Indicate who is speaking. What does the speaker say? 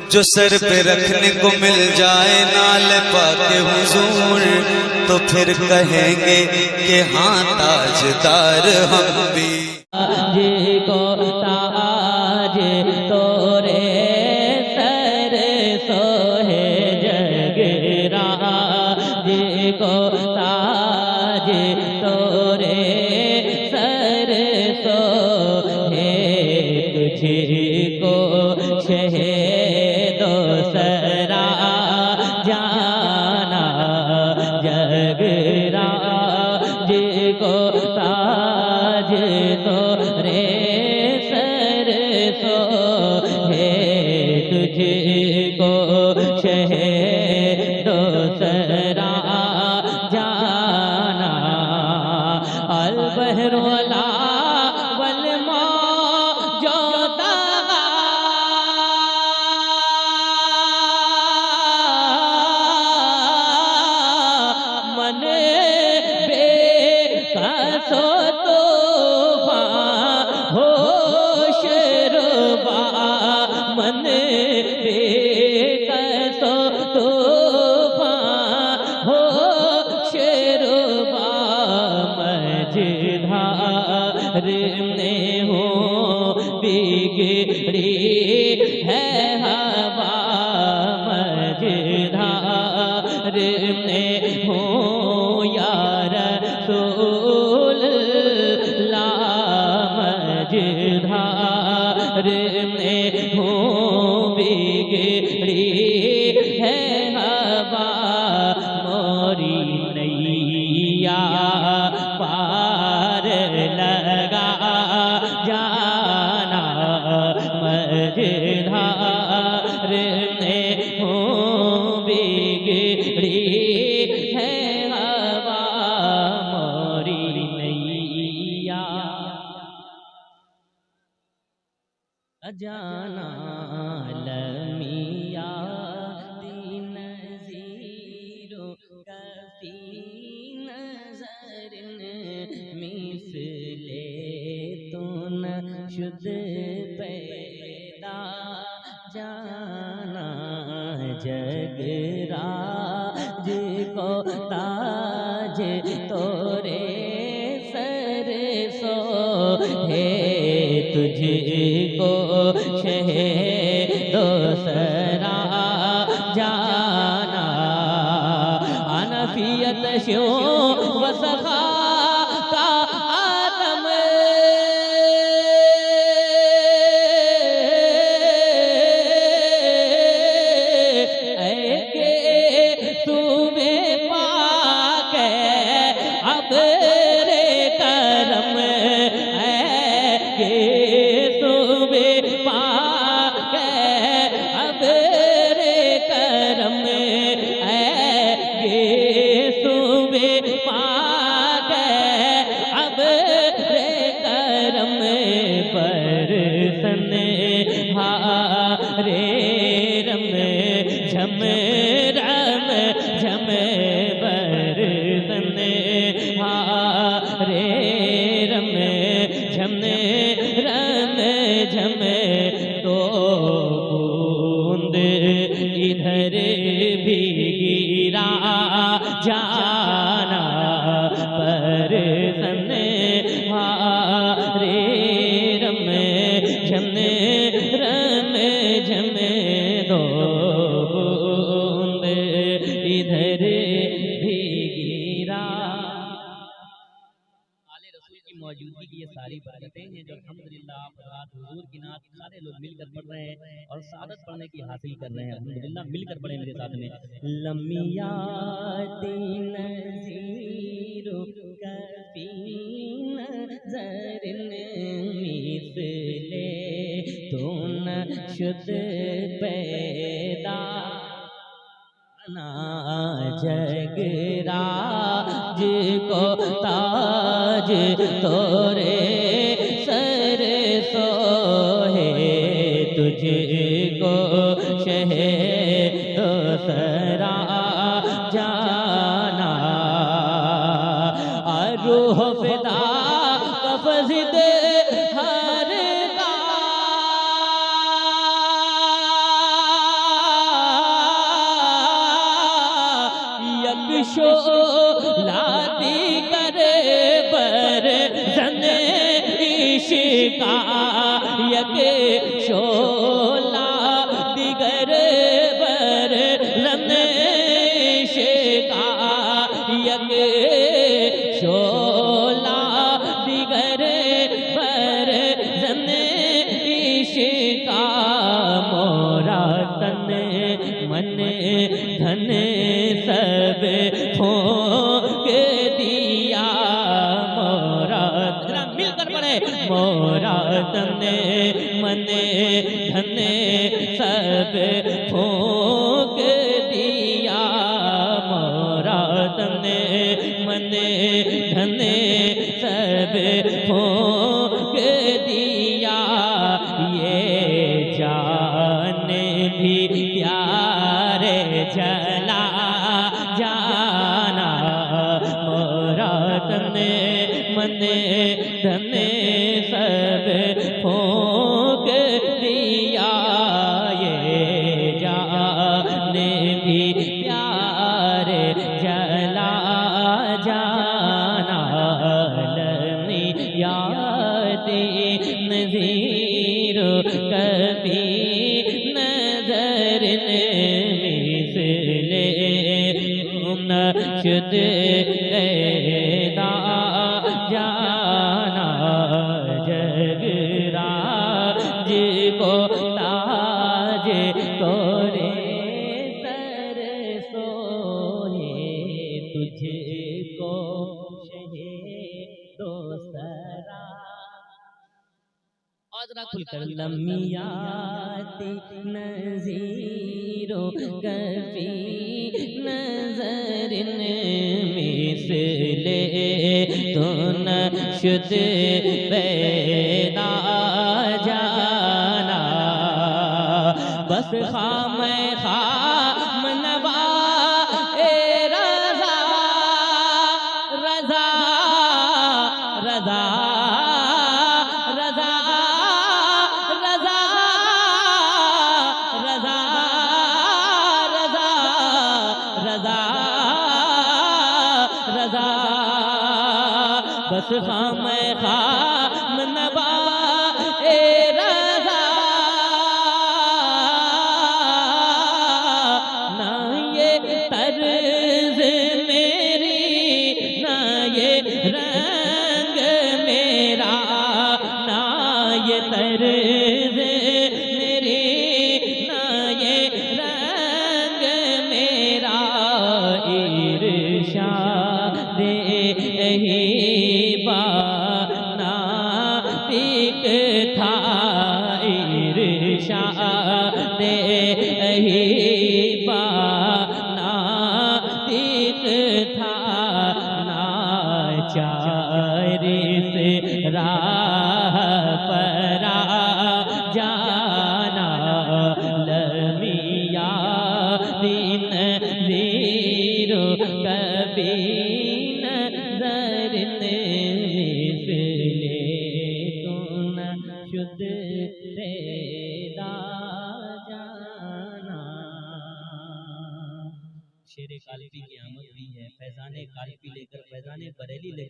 Speaker 1: जो सर पे रखने को मिल जाए नाल पाके हुजूर, तो फिर कहेंगे कि हाँ ताजदार हम भी।
Speaker 2: को ताज तोरे सर सोहे जगरा, को ताज तोरे सर सोहे, तुझको शहीदो सरा जाना जगरा, को ताज तोरे सर सोहे, तुझको शहीदो सरा जाना। अल बहरो अला वल मौजूदा, मन बेकसो तूफान होश रुबा, मन बेकसो तूफान होश रुबा, मझधार में हो बिगड़ी है हवा, मझधार में हो या रसूल अल्लाह, मझधार में हो बिगड़ी है हवा, मोरी नैया पार लगा जाना, मझधार में हो बिगड़ी है हवा, मोरी नैया जाना। लमिया दीन जीरो कफी नजर मिसले तो न शुद्ध पैदा जाना, जगराज को ताज तोरे सर सोहे, तुझको शहीदो सरा जाना। अनफियत शो वसखा का आलम, ऐके तुम्हें पाके अब रे करम, ऐके तुम्हें पाके अब रे करम, ऐके तुम्हें पाके अब रे करम, पर सने हारे रम झम रम झम, बर सने हारे रम झम रम झम, तो बूंद इधर भी गिरा जाना, पर सने हारे रम झम रम झम, दो बूंद इधर भी गिरा। आले रसूल की मौजूदगी की ये सारी बरकतें हैं जो अल्हम्दुलिल्लाह आप रात हुजूर की नात सारे लोग मिलकर पढ़ रहे हैं और सादत पढ़ने की हासिल कर रहे हैं। अल्हम्दुलिल्लाह मिलकर पढ़े मेरे साथ में। लमिया दीन जीरो कफी नजर मिसले तो न शुद्ध पैदा ना, जगराज को ताज तोरे सर सोहे, तुझको शहीदो सरा जाना। रूह फिदा कफ़ज़िद हर का शोला दिगर बर जन इश्का यके शोला दिगर बर जन इश्का यके शोला दिगर बर जन इश्का मोरा तन मन धन सब फूंक दिया मोरा जरा मिलकर पढ़े मोरा तन मन धन सब फूंक दिया मोरा तन मन धन सब फूंक दिया ये जान भी प्यारे चला जाना मोरा तन मन धन सब फूंक दिया ये जान भी प्यारे चला जाना लमी याद नज़ीर कभी नजर मिसले शुद पैदा जाना जगराज को ताज तोरे सर सोहे तुझको शहे दोसरा और जरा खुलकर लम्याती नज़ीरो कभी नजर मिसले तो न शुद पैदा जाना बस खाम खाम नवा ए रज़ा रज़ा रज़ा रज़ा रज़ा रज़ा रज़ा रज़ा रज़ा बस खाम खाम नवा ए रज़ा ना ये तर्ज मेरी ना ये रंग मेरा ना ये तर्ज मेरी ना ये रंग मेरा इरशाद अहीबा नातिक था इरशाद अहीबा नातिक था नाचार से राह परा जाना लमिया दिन वीरो कभी नजर मिसले तो न शुद्ध पैदा जाना। शेर काल्पी की आमद भी है, फैजाने काल्पी लेकर फैजाने बरेली लेकर